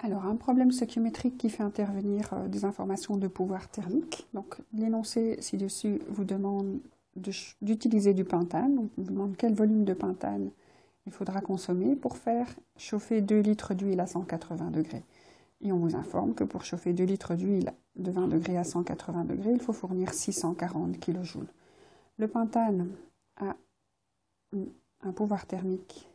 Alors, un problème stoichiométrique qui fait intervenir des informations de pouvoir thermique. Donc, l'énoncé ci-dessus vous demande d'utiliser du pentane. Donc, on vous demande quel volume de pentane il faudra consommer pour faire chauffer 2 litres d'huile à 180 degrés. Et on vous informe que pour chauffer 2 litres d'huile de 20 degrés à 180 degrés, il faut fournir 640 kJ. Le pentane a un pouvoir thermique.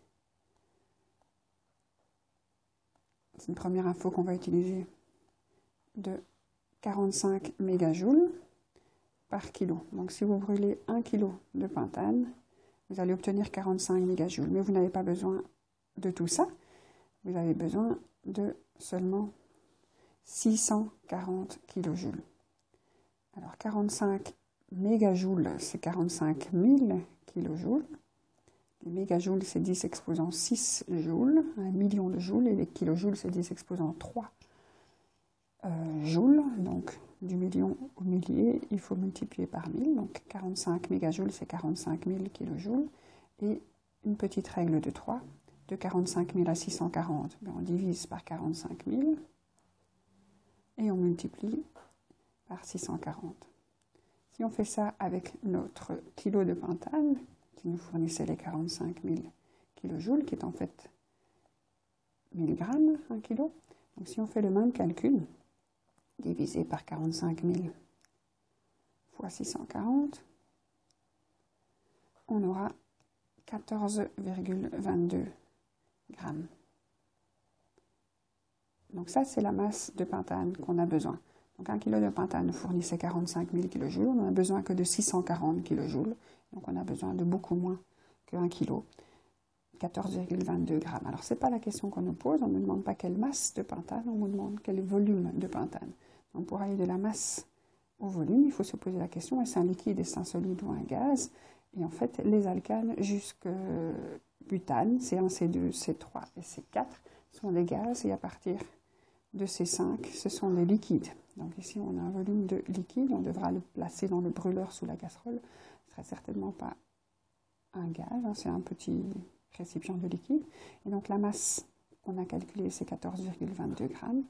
C'est une première info qu'on va utiliser, de 45 mégajoules par kilo. Donc si vous brûlez 1 kg de pentane, vous allez obtenir 45 mégajoules. Mais vous n'avez pas besoin de tout ça. Vous avez besoin de seulement 640 kJ. Alors 45 mégajoules, c'est 45 000 kJ. Les mégajoules, c'est 10 exposant 6 joules, 1 million de joules, et les kilojoules, c'est 10 exposant 3 joules. Donc, du million au millier, il faut multiplier par 1000. Donc, 45 mégajoules, c'est 45 000 kilojoules. Et une petite règle de 3, de 45 000 à 640, on divise par 45 000 et on multiplie par 640. Si on fait ça avec notre kilo de pentane, qui nous fournissait les 45 000 kilojoules, qui est en fait 1000 grammes, 1 kilo. Donc si on fait le même calcul, divisé par 45 000 fois 640, on aura 14,22 grammes. Donc ça, c'est la masse de pentane qu'on a besoin. Donc 1 kg de pentane fournissait 45 000 kJ, on n'a besoin que de 640 kJ, donc on a besoin de beaucoup moins que 1 kg, 14,22 grammes. Alors ce n'est pas la question qu'on nous pose, on ne nous demande pas quelle masse de pentane, on nous demande quel volume de pentane. Donc pour aller de la masse au volume, il faut se poser la question, est-ce un liquide, est-ce un solide ou un gaz? Et en fait, les alcanes jusque butane, C1, C2, C3 et C4, sont des gaz, et à partir de C5, ce sont des liquides. Donc ici, on a un volume de liquide, on devra le placer dans le brûleur sous la casserole. Ce ne sera certainement pas un gaz, hein, c'est un petit récipient de liquide. Et donc la masse qu'on a calculée, c'est 14,22 grammes.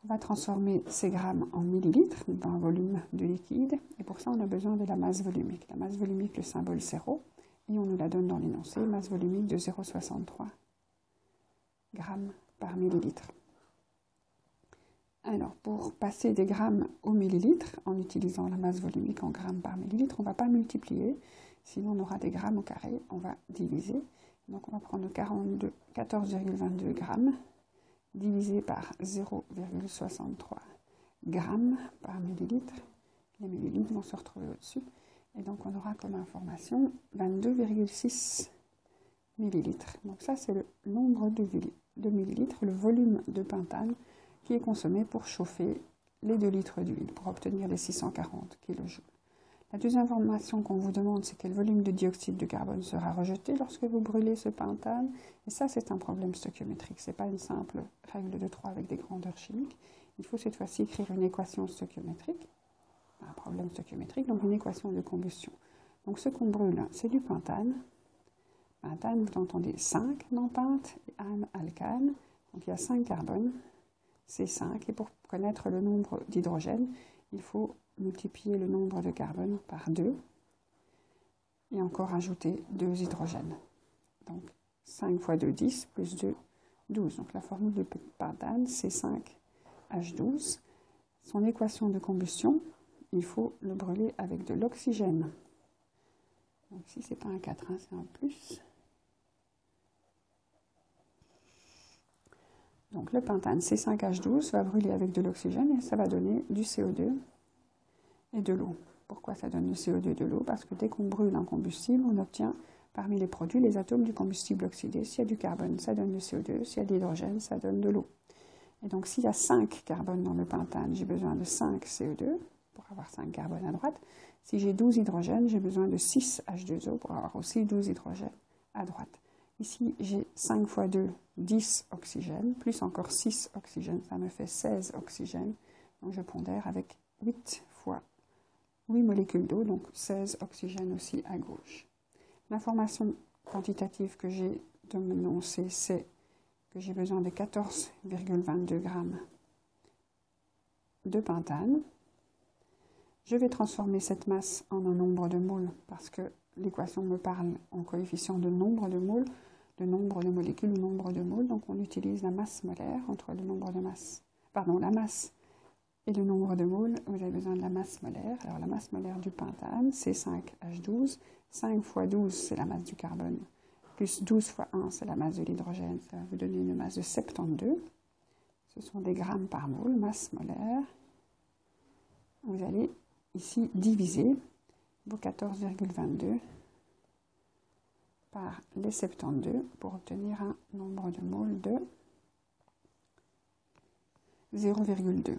On va transformer ces grammes en millilitres, dans un volume de liquide. Et pour ça, on a besoin de la masse volumique. La masse volumique, le symbole c'est ρ, et on nous la donne dans l'énoncé, masse volumique de 0,63 grammes par millilitre. Alors, pour passer des grammes au millilitre, en utilisant la masse volumique en grammes par millilitre, on ne va pas multiplier, sinon on aura des grammes au carré, on va diviser. Donc on va prendre 14,22 grammes, divisé par 0,63 grammes par millilitre. Les millilitres vont se retrouver au-dessus. Et donc on aura comme information 22,6 millilitres. Donc ça, c'est le nombre de millilitres, le volume de pentane qui est consommé pour chauffer les 2 litres d'huile, pour obtenir les 640 kJ. La deuxième information qu'on vous demande, c'est quel volume de dioxyde de carbone sera rejeté lorsque vous brûlez ce pentane. Et ça, c'est un problème stoichiométrique. Ce n'est pas une simple règle de 3 avec des grandeurs chimiques. Il faut cette fois-ci écrire une équation stoichiométrique, un problème stoichiométrique, donc une équation de combustion. Donc ce qu'on brûle, c'est du pentane. Pentane, vous entendez 5 dans pente, et ane, alcane. Donc il y a 5 carbones. C'est 5, et pour connaître le nombre d'hydrogène, il faut multiplier le nombre de carbone par 2, et encore ajouter 2 hydrogènes. Donc 5 fois 2, 10, plus 2, 12. Donc la formule de pentane, c'est 5H12. Son équation de combustion, il faut le brûler avec de l'oxygène. Donc ici, ce n'est pas un 4, hein, c'est un plus. Donc le pentane C5H12 va brûler avec de l'oxygène et ça va donner du CO2 et de l'eau. Pourquoi ça donne du CO2 et de l'eau? Parce que dès qu'on brûle un combustible, on obtient parmi les produits les atomes du combustible oxydé. S'il y a du carbone, ça donne du CO2. S'il y a de l'hydrogène, ça donne de l'eau. Et donc s'il y a 5 carbones dans le pentane, j'ai besoin de 5 CO2 pour avoir 5 carbones à droite. Si j'ai 12 hydrogènes, j'ai besoin de 6 H2O pour avoir aussi 12 hydrogènes à droite. Ici, j'ai 5 fois 2, 10 oxygènes, plus encore 6 oxygènes, ça me fait 16 oxygènes. Donc je pondère avec 8 fois 8 molécules d'eau, donc 16 oxygènes aussi à gauche. L'information quantitative que j'ai de mon énoncé, c'est que j'ai besoin de 14,22 grammes de pentane. Je vais transformer cette masse en un nombre de moles parce que l'équation me parle en coefficient de nombre de moles, de nombre de molécules ou nombre de moles. Donc on utilise la masse molaire entre le nombre de masse, pardon, la masse et le nombre de moles. Vous avez besoin de la masse molaire. Alors la masse molaire du pentane, c'est 5H12. 5 fois 12, c'est la masse du carbone. Plus 12 fois 1, c'est la masse de l'hydrogène. Ça va vous donner une masse de 72. Ce sont des grammes par mole, masse molaire. Vous allez ici diviser vos 14,22 par les 72 pour obtenir un nombre de moles de 0,2.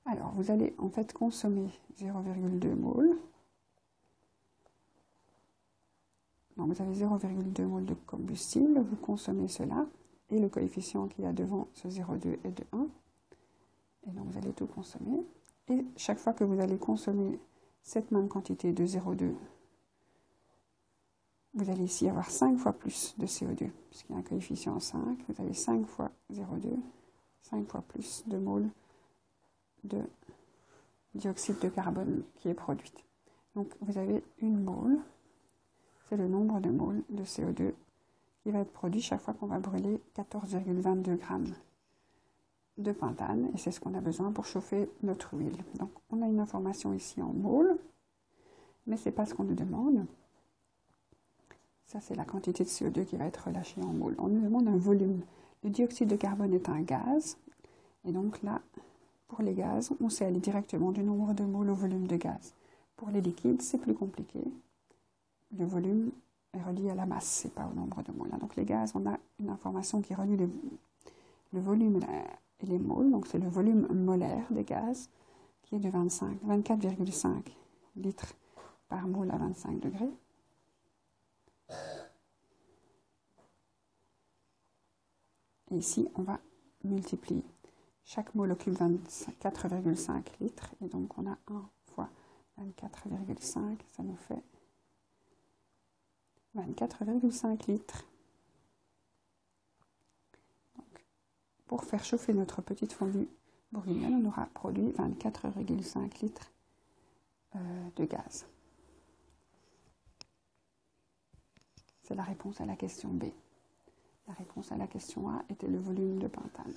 Alors, vous allez en fait consommer 0,2 moles. Donc, vous avez 0,2 moles de combustible, vous consommez cela, et le coefficient qu'il y a devant ce 0,2 est de 1. Et donc, vous allez tout consommer. Et chaque fois que vous allez consommer cette même quantité de 0,2, vous allez ici avoir 5 fois plus de CO2, puisqu'il y a un coefficient 5. Vous avez 5 fois 0,2, 5 fois plus de moles de dioxyde de carbone qui est produite. Donc, vous avez une mole, c'est le nombre de moles de CO2 qui va être produit chaque fois qu'on va brûler 14,22 grammes de pentane, et c'est ce qu'on a besoin pour chauffer notre huile. Donc, on a une information ici en moles, mais ce n'est pas ce qu'on nous demande. Ça, c'est la quantité de CO2 qui va être relâchée en moles. On nous demande un volume. Le dioxyde de carbone est un gaz, et donc là, pour les gaz, on sait aller directement du nombre de moles au volume de gaz. Pour les liquides, c'est plus compliqué. Le volume est relié à la masse, ce n'est pas au nombre de moles. Donc les gaz, on a une information qui relie le volume et les moles. Donc c'est le volume molaire des gaz qui est de 24,5 litres par mole à 25 degrés. Et ici, on va multiplier. Chaque mole occupe 24,5 litres. Et donc, on a 1 fois 24,5. Ça nous fait 24,5 litres. Donc, pour faire chauffer notre petite fondue bourguignonne, on aura produit 24,5 litres de gaz. C'est la réponse à la question B. La réponse à la question A était le volume de pentane.